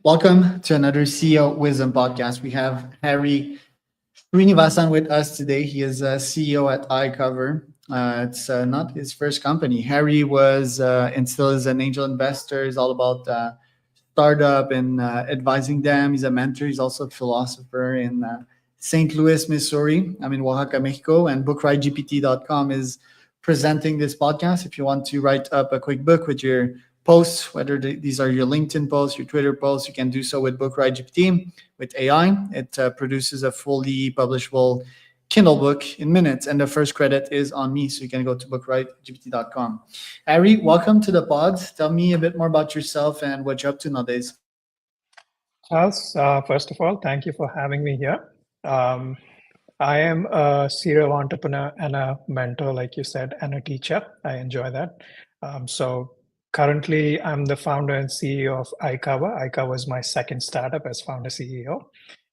Welcome to another CEO Wisdom podcast. We have Hari Srinivasan with us today. He is a CEO at iCover. It's not his first company. Harry was and still is an angel investor. He's all about startup and advising them. He's a mentor. He's also a philosopher in St. Louis, Missouri. I'm in Oaxaca, Mexico, and bookwritegpt.com is presenting this podcast. If you want to write up a quick book with your posts, whether these are your LinkedIn posts, your Twitter posts, you can do so with BookWriteGPT with AI. It produces a fully publishable Kindle book in minutes, and the first credit is on me. So you can go to bookwritegpt.com. Ari, welcome to the pod. Tell me a bit more about yourself and what you're up to nowadays. Charles, first of all, thank you for having me here. I am a serial entrepreneur and a mentor, like you said, and a teacher. I enjoy that. So currently, I'm the founder and CEO of iCover. iCover is my second startup as founder CEO.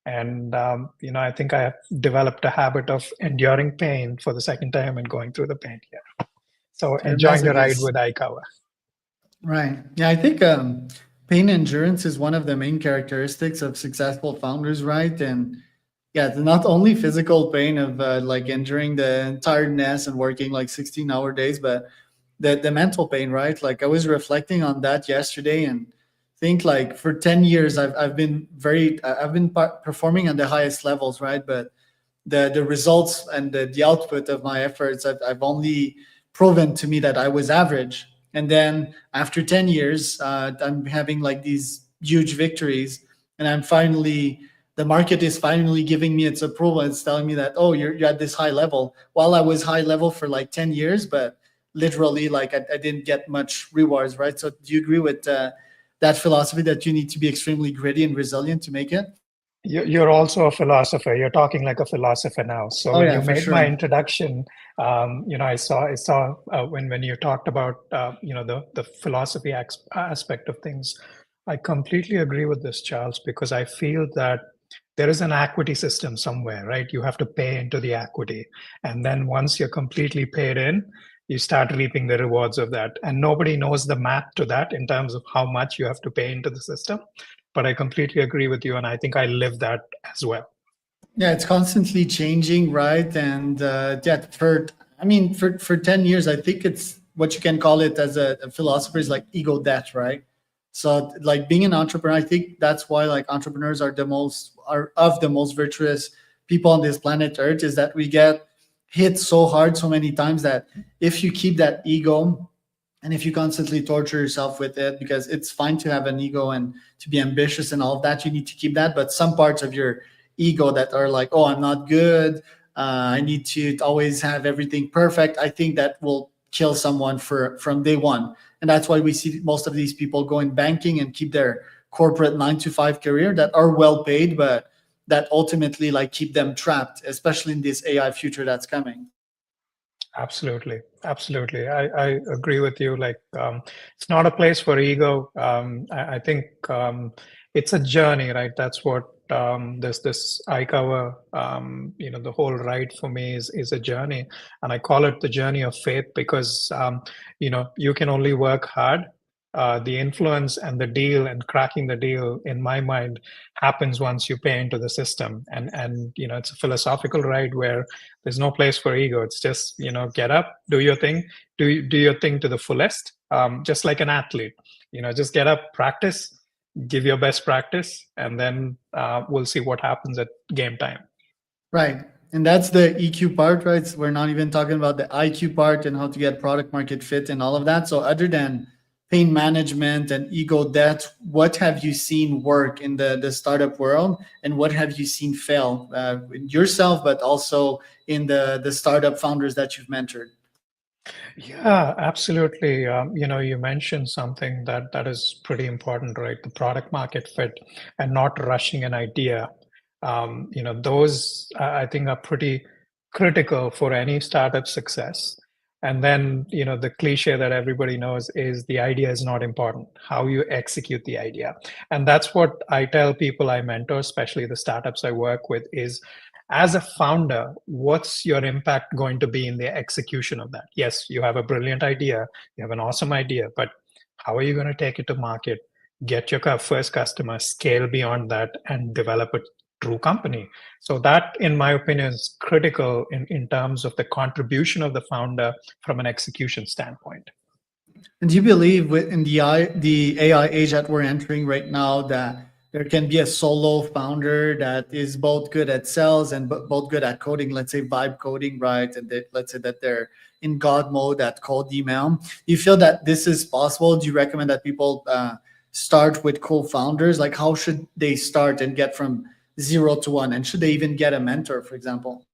And, I think I have developed a habit of enduring pain for the second time and going through the pain here. So You're a enjoying the ride masochist. with iCover. Right. Yeah, I think pain endurance is one of the main characteristics of successful founders, right? And yeah, not only physical pain of like enduring the tiredness and working like 16-hour days, but the mental pain, right? Like I was reflecting on that yesterday and think like for 10 years I've been performing at the highest levels, right? But the results and the output of my efforts, I've only proven to me that I was average. And then after 10 years, I'm having like these huge victories, and the market is finally giving me its approval. It's telling me that, oh, you're at this high level. While I was high level for like 10 years, but literally like I didn't get much rewards, right? So do you agree with that philosophy that you need to be extremely gritty and resilient to make it? You're also a philosopher. You're talking like a philosopher now. So Oh when yeah, you for made my sure. introduction, I saw when you talked about the philosophy aspect of things. I completely agree with this, Charles, because I feel that there is an equity system somewhere, right? You have to pay into the equity, and then once you're completely paid in, you start reaping the rewards of that. And nobody knows the math to that in terms of how much you have to pay into the system, but I completely agree with you, and I think I live that as well. Yeah, it's constantly changing, right? And yeah, for 10 years, I think it's what you can call it as a philosopher is like ego death, right? So like being an entrepreneur, I think that's why like entrepreneurs are of the most virtuous people on this planet Earth is that we get hit so hard so many times that if you keep that ego and if you constantly torture yourself with it, because it's fine to have an ego and to be ambitious and all of that, you need to keep that. But some parts of your ego that are like, oh, I'm not good, I need to always have everything perfect, I think that will kill someone from day one. And that's why we see most of these people go in banking and keep their corporate 9 to 5 career that are well paid, but that ultimately like keep them trapped, especially in this AI future that's coming. Absolutely, absolutely. I agree with you. Like, it's not a place for ego. I think it's a journey, right? That's what this iCover, the whole ride for me is a journey, and I call it the journey of faith because you can only work hard. The influence and the deal and cracking the deal, in my mind, happens once you pay into the system, and it's a philosophical ride where there's no place for ego. It's just, get up, do your thing, do your thing to the fullest. Just like an athlete, just get up, practice, give your best practice, and then we'll see what happens at game time. Right. And that's the EQ part, right? So we're not even talking about the IQ part and how to get product market fit and all of that. So other than pain management and ego debt, what have you seen work in the startup world, and what have you seen fail yourself, but also in the startup founders that you've mentored? Yeah, absolutely. You mentioned something that is pretty important, right? The product market fit and not rushing an idea. Those I think are pretty critical for any startup success. And then, the cliche that everybody knows is the idea is not important, how you execute the idea. And that's what I tell people I mentor, especially the startups I work with, is as a founder, what's your impact going to be in the execution of that? Yes, you have a brilliant idea, you have an awesome idea, but how are you going to take it to market? get your first customer, scale beyond that, and develop a true company. So that, in my opinion, is critical in terms of the contribution of the founder from an execution standpoint. And do you believe in the AI age that we're entering right now that there can be a solo founder that is both good at sales and both good at coding, let's say vibe coding, right? And let's say that they're in God mode at cold email. Do you feel that this is possible? Do you recommend that people start with co-founders? Like, how should they start and get from 0 to 1? And should they even get a mentor, for example?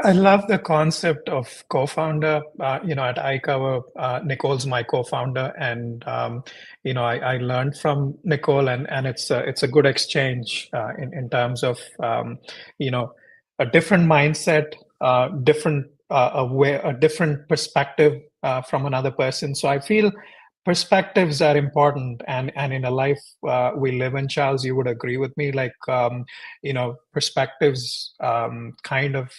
I love the concept of co-founder. At iCover, Nicole's my co-founder, and I learned from Nicole, and it's a good exchange in terms of a different mindset, different a different perspective from another person. So I feel perspectives are important, and in a life we live in, Charles, you would agree with me, like perspectives kind of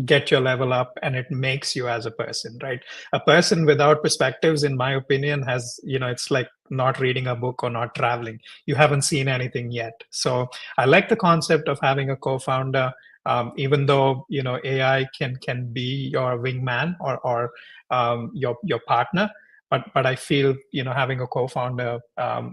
get your level up, and it makes you as a person, right? A person without perspectives, in my opinion, has, it's like not reading a book or not traveling. You haven't seen anything yet. So I like the concept of having a co-founder, even though AI can be your wingman or your partner, but I feel having a co-founder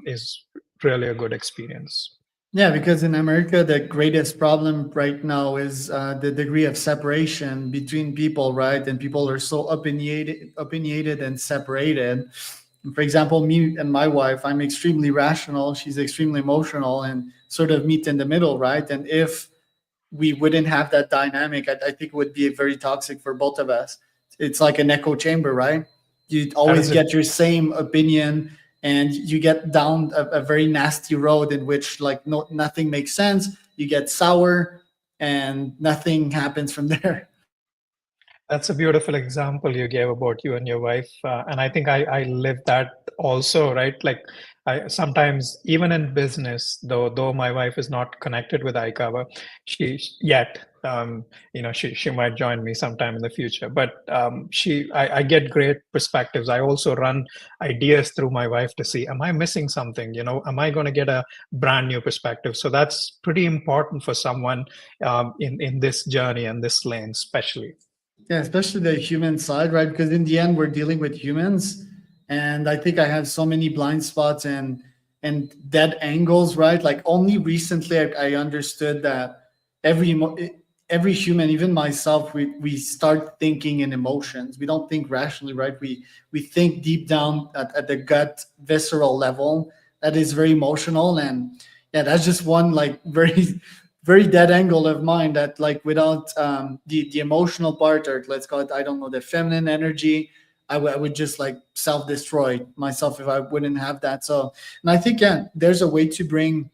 is really a good experience. Yeah, because in America, the greatest problem right now is the degree of separation between people, right? And people are so opinionated and separated. For example, me and my wife, I'm extremely rational. She's extremely emotional and sort of meet in the middle, right? And if we wouldn't have that dynamic, I think it would be very toxic for both of us. It's like an echo chamber, right? You That always is a get your same opinion, and you get down a very nasty road in which like nothing makes sense. You get sour, and nothing happens from there. That's a beautiful example you gave about you and your wife, and I think I live that also, right? Like, I sometimes, even in business, though my wife is not connected with iCover, she yet, she might join me sometime in the future. But I get great perspectives. I also run ideas through my wife to see, am I missing something? Am I going to get a brand new perspective? So that's pretty important for someone in this journey and this lane, especially. Yeah, especially the human side, right? Because in the end, we're dealing with humans, and I think I have so many blind spots and dead angles, right? Like only recently I understood that every every human, even myself, we start thinking in emotions. We don't think rationally, right? We think deep down at the gut, visceral level. That is very emotional, and yeah, that's just one like very very dead angle of mine that like without the emotional part, or let's call it, I don't know, the feminine energy, I would just like self-destroy myself if I wouldn't have that. So, and I think, yeah, there's a way to bring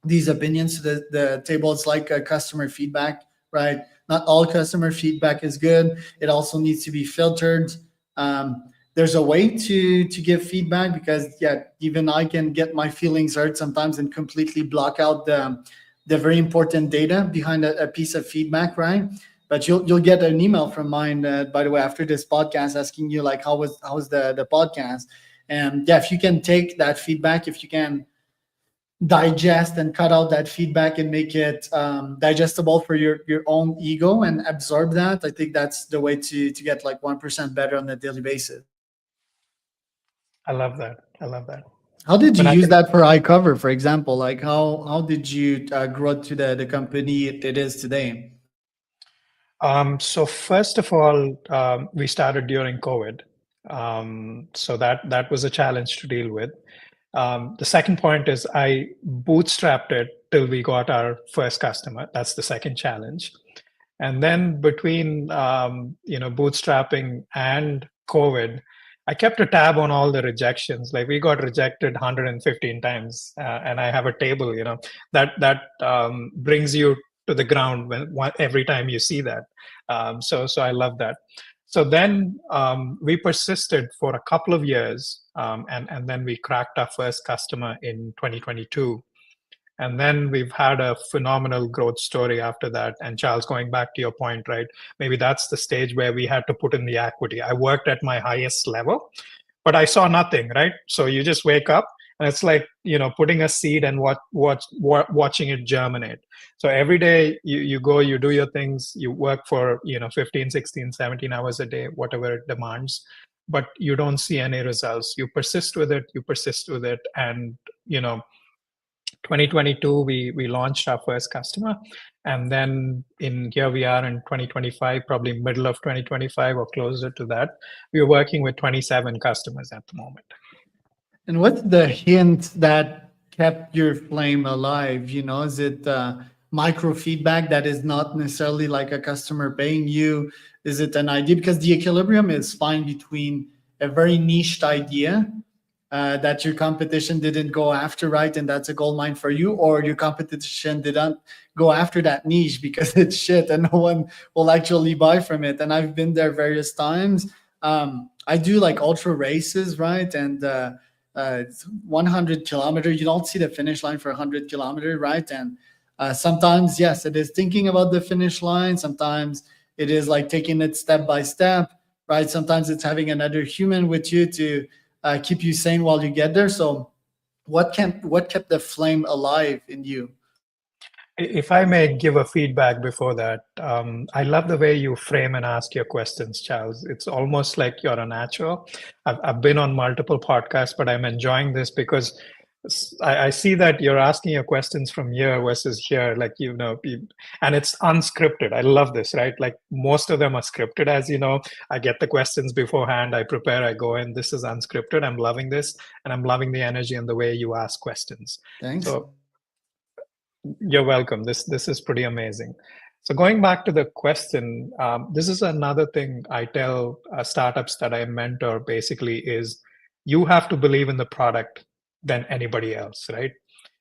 these opinions to the table. It's like a customer feedback, right? Not all customer feedback is good. It also needs to be filtered. There's a way to give feedback, because yeah, even I can get my feelings hurt sometimes and completely block out the very important data behind a piece of feedback, right? But you'll get an email from mine, by the way, after this podcast, asking you like how was the podcast. And yeah, if you can take that feedback, if you can digest and cut out that feedback and make it digestible for your own ego and absorb that, I think that's the way to get like 1% better on a daily basis. I love that. I love that. How did you When I use can, that for iCover, for example? Like how did you grow to the company it is today? so first of all, we started during COVID, so that was a challenge to deal with. The second point is I bootstrapped it till we got our first customer. That's the second challenge. And then between bootstrapping and COVID, I kept a tab on all the rejections. Like we got rejected 115 times, and I have a table. That brings you to the ground every time you see that. So I love that. So then we persisted for a couple of years, and then we cracked our first customer in 2022. And then we've had a phenomenal growth story after that. And Charles, going back to your point, right? Maybe that's the stage where we had to put in the equity. I worked at my highest level, but I saw nothing, right? So you just wake up and it's like, putting a seed and watching it germinate. So every day you go, you do your things, you work for, 15, 16, 17 hours a day, whatever it demands, but you don't see any results. You persist with it. And, 2022, we launched our first customer. And then here we are in 2025, probably middle of 2025 or closer to that. We're working with 27 customers at the moment. And what's the hint that kept your flame alive? Is it micro feedback that is not necessarily like a customer paying you? Is it an idea? Because the equilibrium is fine between a very niched idea that your competition didn't go after, right? And that's a gold mine for you, or your competition didn't go after that niche because it's shit and no one will actually buy from it. And I've been there various times. I do like ultra races, right? And it's 100 kilometer. You don't see the finish line for 100 kilometer, right? And sometimes, yes, it is thinking about the finish line. Sometimes it is like taking it step by step, right? Sometimes it's having another human with you to keep you sane while you get there. So what kept the flame alive in you? If I may give a feedback before that, I love the way you frame and ask your questions, Charles. It's almost like you're a natural. I've been on multiple podcasts, but I'm enjoying this because I see that you're asking your questions from here versus here, like, and it's unscripted. I love this, right? Like most of them are scripted, as you know. I get the questions beforehand, I prepare, I go in. This is unscripted. I'm loving this, and I'm loving the energy and the way you ask questions. Thanks. So you're welcome. This is pretty amazing. So going back to the question, this is another thing I tell startups that I mentor. Basically, is you have to believe in the product than anybody else, right?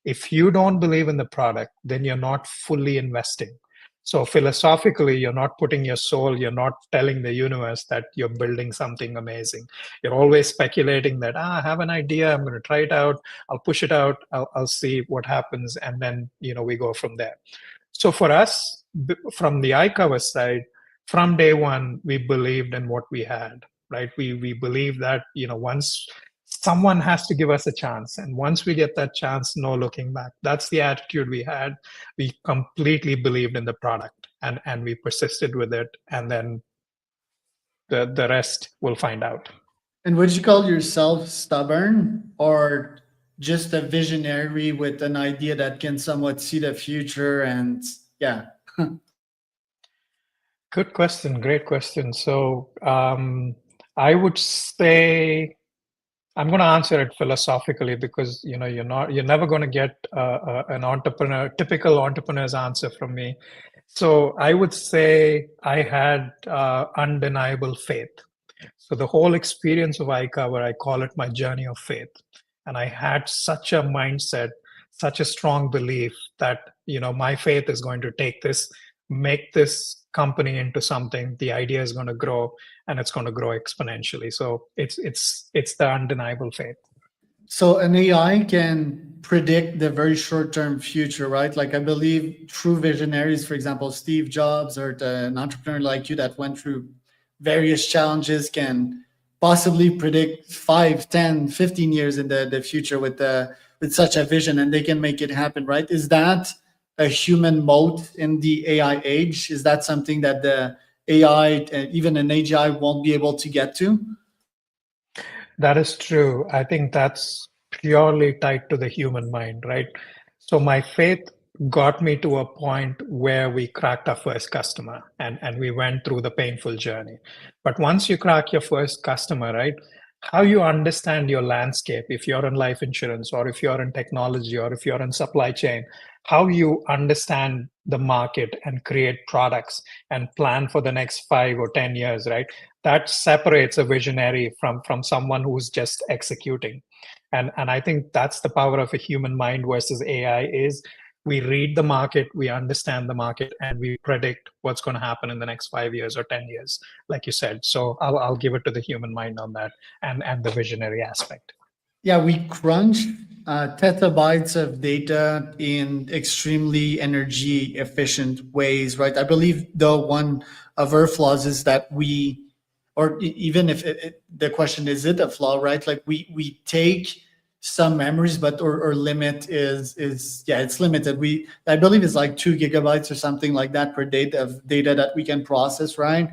If you don't believe in the product, then you're not fully investing. So philosophically, you're not putting your soul, you're not telling the universe that you're building something amazing. You're always speculating that, I have an idea, I'm going to try it out, I'll push it out, I'll see what happens, and then, we go from there. So for us, from the iCover side, from day one, we believed in what we had, right? We believe that, once someone has to give us a chance, and once we get that chance, no looking back. That's the attitude we had. We completely believed in the product, and we persisted with it, and then the rest we'll find out. And would you call yourself stubborn or just a visionary with an idea that can somewhat see the future? And yeah. Good question. Great question. So I would say I'm going to answer it philosophically because you're never going to get an typical entrepreneur's answer from me. So I would say I had undeniable faith. So the whole experience of iCover, I call it my journey of faith. And I had such a mindset, such a strong belief that, my faith is going to take this, make this company into something. The idea is going to grow, and it's going to grow exponentially. So it's the undeniable faith. So an AI can predict the very short-term future, right? Like I believe true visionaries, for example, Steve Jobs, or an entrepreneur like you that went through various challenges, can possibly predict 5, 10, 15 years in the future with such a vision, and they can make it happen, right? Is that a human mode in the AI age? Is that something that the AI, even an AGI, won't be able to get to? That is true. I think that's purely tied to the human mind, right? So my faith got me to a point where we cracked our first customer, and we went through the painful journey. But once you crack your first customer, right, how you understand your landscape, if you're in life insurance or if you're in technology or if you're in supply chain, how you understand the market and create products and plan for the next 5 or 10 years, right? That separates a visionary from someone who's just executing. And I think that's the power of a human mind versus AI is we read the market, we understand the market, and we predict what's going to happen in the next 5 years or 10 years, like you said. So I'll give it to the human mind on that and the visionary aspect. Yeah, we crunch petabytes of data in extremely energy efficient ways, right? I believe the one of our flaws is that or even if the question is it a flaw, right? Like we take some memories, but or limit is yeah, it's limited. I believe it's like 2 GB or something like that per day of data that we can process, right?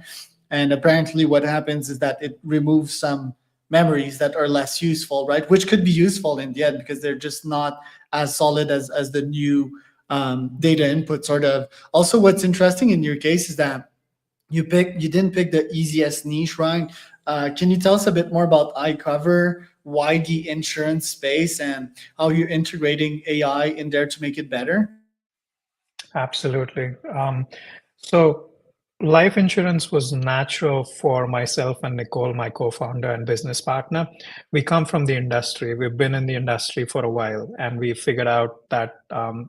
And apparently, what happens is that it removes some memories that are less useful, right? Which could be useful in the end because they're just not as solid as the new data input. Sort of. Also, what's interesting in your case is that you didn't pick the easiest niche, right? Can you tell us a bit more about iCover, why the insurance space, and how you're integrating AI in there to make it better? Absolutely. So life insurance was natural for myself and Nicole, my co-founder and business partner. We come from the industry. We've been in the industry for a while, and we figured out that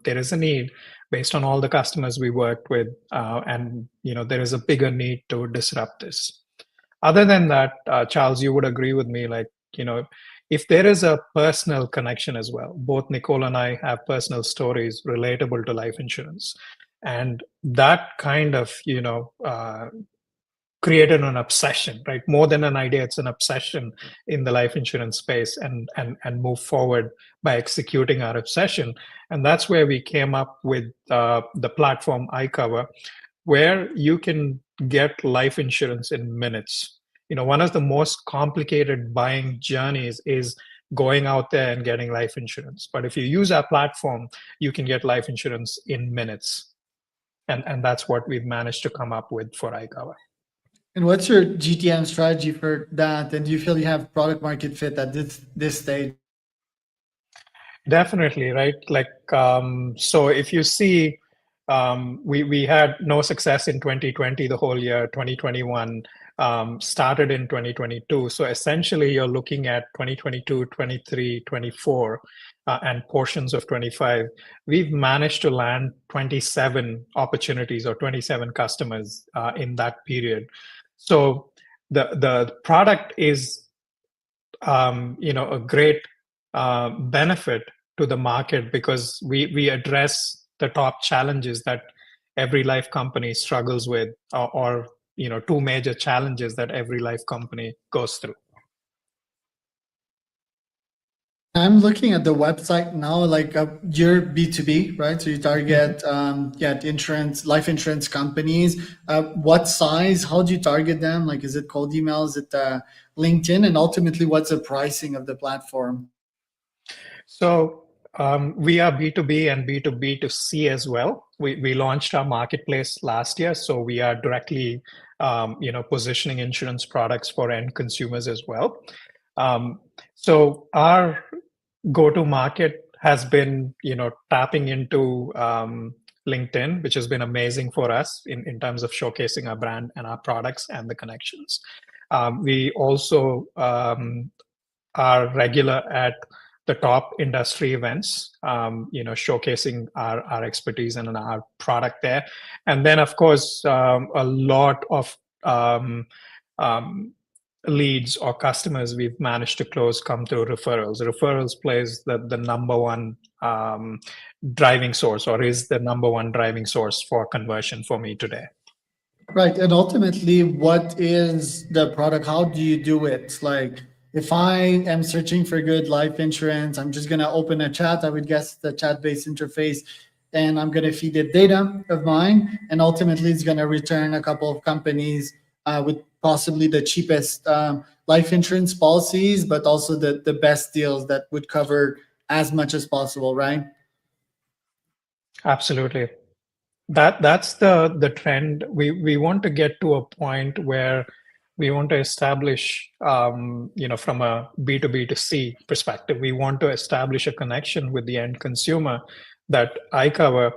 there is a need based on all the customers we worked with, and there is a bigger need to disrupt this. Other than that, Charles, you would agree with me, like, if there is a personal connection as well, both Nicole and I have personal stories relatable to life insurance. And that kind of, created an obsession, right? More than an idea, it's an obsession in the life insurance space, and move forward by executing our obsession. And that's where we came up with the platform iCover, where you can get life insurance in minutes. One of the most complicated buying journeys is going out there and getting life insurance. But if you use our platform, you can get life insurance in minutes. And that's what we've managed to come up with for iCover. And what's your GTM strategy for that? And do you feel you have product market fit at this stage? Definitely, right? Like, so if you see, we had no success in 2020, the whole year. 2021 started in 2022. So essentially, you're looking at 2022, 23, 24, and portions of 25. We've managed to land 27 opportunities or 27 customers in that period. So the product is, a great benefit to the market because we address the top challenges that every life company struggles with, or two major challenges that every life company goes through. I'm looking at the website now, like you're B2B, right? So you target life insurance companies. What size? How do you target them? Like, is it cold email? Is it LinkedIn? And ultimately, what's the pricing of the platform? So we are B2B and B2B2C as well. We launched our marketplace last year, so we are directly positioning insurance products for end consumers as well. So our go-to market has been tapping into LinkedIn, which has been amazing for us in terms of showcasing our brand and our products and the connections. We also are regular at the top industry events, showcasing our expertise and our product there. And then, of course, a lot of leads or customers we've managed to close come through referrals. Referrals plays the number one driving source, or is the number one driving source for conversion for me today. Right. And ultimately, what is the product? How do you do it? Like, if I am searching for good life insurance, I'm just going to open a chat. I would guess the chat-based interface, and I'm going to feed it data of mine. And ultimately, it's going to return a couple of companies with possibly the cheapest life insurance policies, but also the best deals that would cover as much as possible, right? Absolutely. That's the trend. We want to get to a point where we want to establish, from a B2B to C perspective, we want to establish a connection with the end consumer that iCover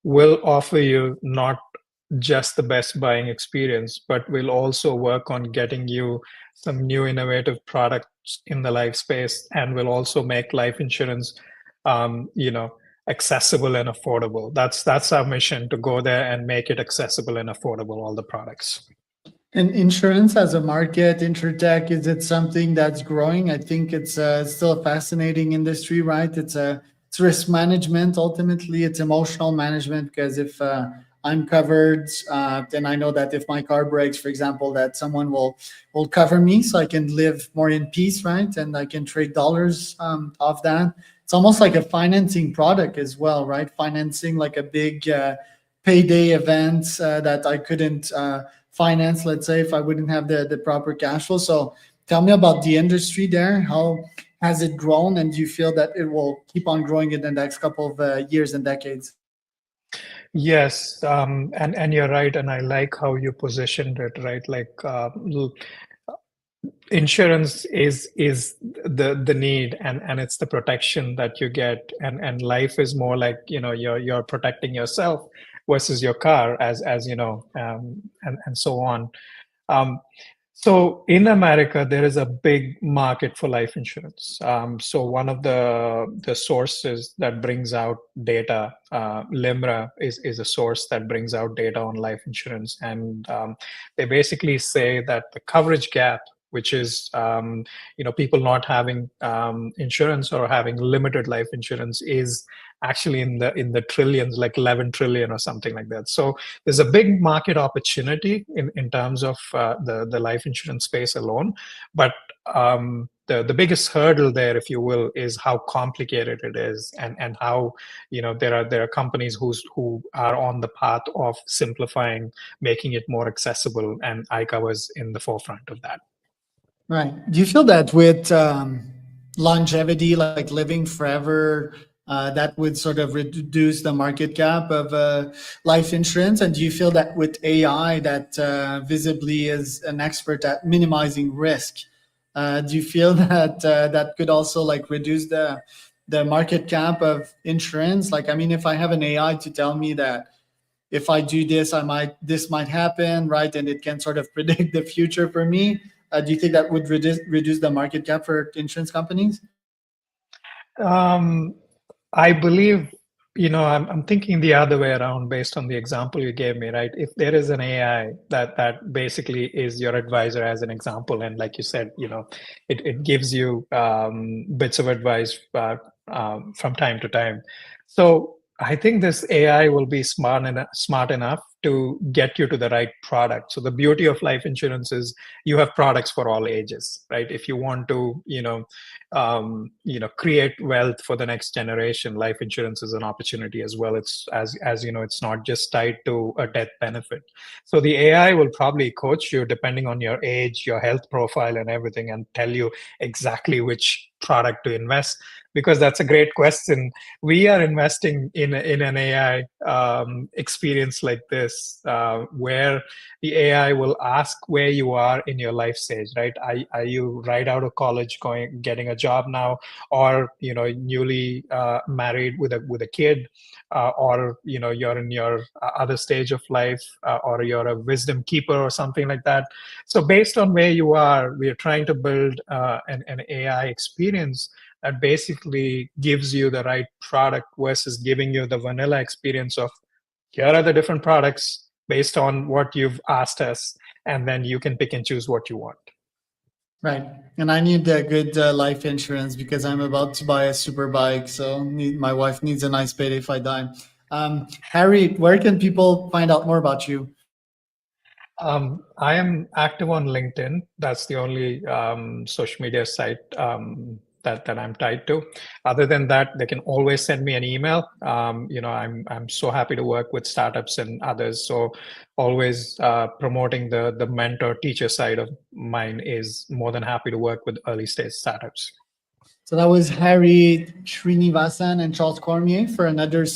will offer you not just the best buying experience, but will also work on getting you some new innovative products in the life space, and will also make life insurance, accessible and affordable. That's our mission, to go there and make it accessible and affordable, all the products. And insurance as a market, Insurtech, is it something that's growing? I think it's still a fascinating industry, right? It's risk management. Ultimately, it's emotional management, because if I'm covered. Then I know that if my car breaks, for example, that someone will cover me, so I can live more in peace, right? And I can trade dollars off that. It's almost like a financing product as well, right? Financing like a big payday event that I couldn't finance, let's say, if I wouldn't have the proper cash flow. So tell me about the industry there. How has it grown, and do you feel that it will keep on growing in the next couple of years and decades? Yes, and you're right, and I like how you positioned it, right? Like insurance is the need, and it's the protection that you get, and life is more like, you're protecting yourself versus your car, as you know, and so on. um, so in America, there is a big market for life insurance. So one of the sources that brings out data, LIMRA is a source that brings out data on life insurance, and they basically say that the coverage gap, which is people not having insurance or having limited life insurance, is actually in the trillions, like 11 trillion or something like that. So there's a big market opportunity in terms of the life insurance space alone. But the biggest hurdle there, if you will, is how complicated it is, and how there are companies who are on the path of simplifying, making it more accessible, and iCover is in the forefront of that. Right. Do you feel that with longevity, like living forever, that would sort of reduce the market cap of life insurance? And do you feel that with AI, that visibly is an expert at minimizing risk, do you feel that that could also like reduce the market cap of insurance? Like, I mean, if I have an AI to tell me that if I do this, this might happen, right? And it can sort of predict the future for me. Do you think that would reduce the market cap for insurance companies? Um, I believe, I'm thinking the other way around based on the example you gave me, right? If there is an AI that basically is your advisor, as an example, and like you said, it gives you bits of advice from time to time. So I think this AI will be smart enough to get you to the right product. So the beauty of life insurance is you have products for all ages, right? If you want to, create wealth for the next generation, life insurance is an opportunity as well. It's as you know, it's not just tied to a death benefit. So the AI will probably coach you depending on your age, your health profile, and everything, and tell you exactly which product to invest. Because that's a great question. We are investing in an AI experience like this, where the AI will ask where you are in your life stage, right? Are you right out of college, getting a job now, or newly married with a kid, or you're in your other stage of life, or you're a wisdom keeper or something like that. So based on where you are, we are trying to build an AI experience that basically gives you the right product versus giving you the vanilla experience of, here are the different products based on what you've asked us, and then you can pick and choose what you want. Right. And I need a good life insurance because I'm about to buy a super bike. So my wife needs a nice payday if I die. Harry, where can people find out more about you? I am active on LinkedIn. That's the only social media site that I'm tied to. Other than that, they can always send me an email. I'm so happy to work with startups and others. So always promoting the mentor teacher side of mine, is more than happy to work with early stage startups. So that was Hari Srinivasan and Charles Cormier for another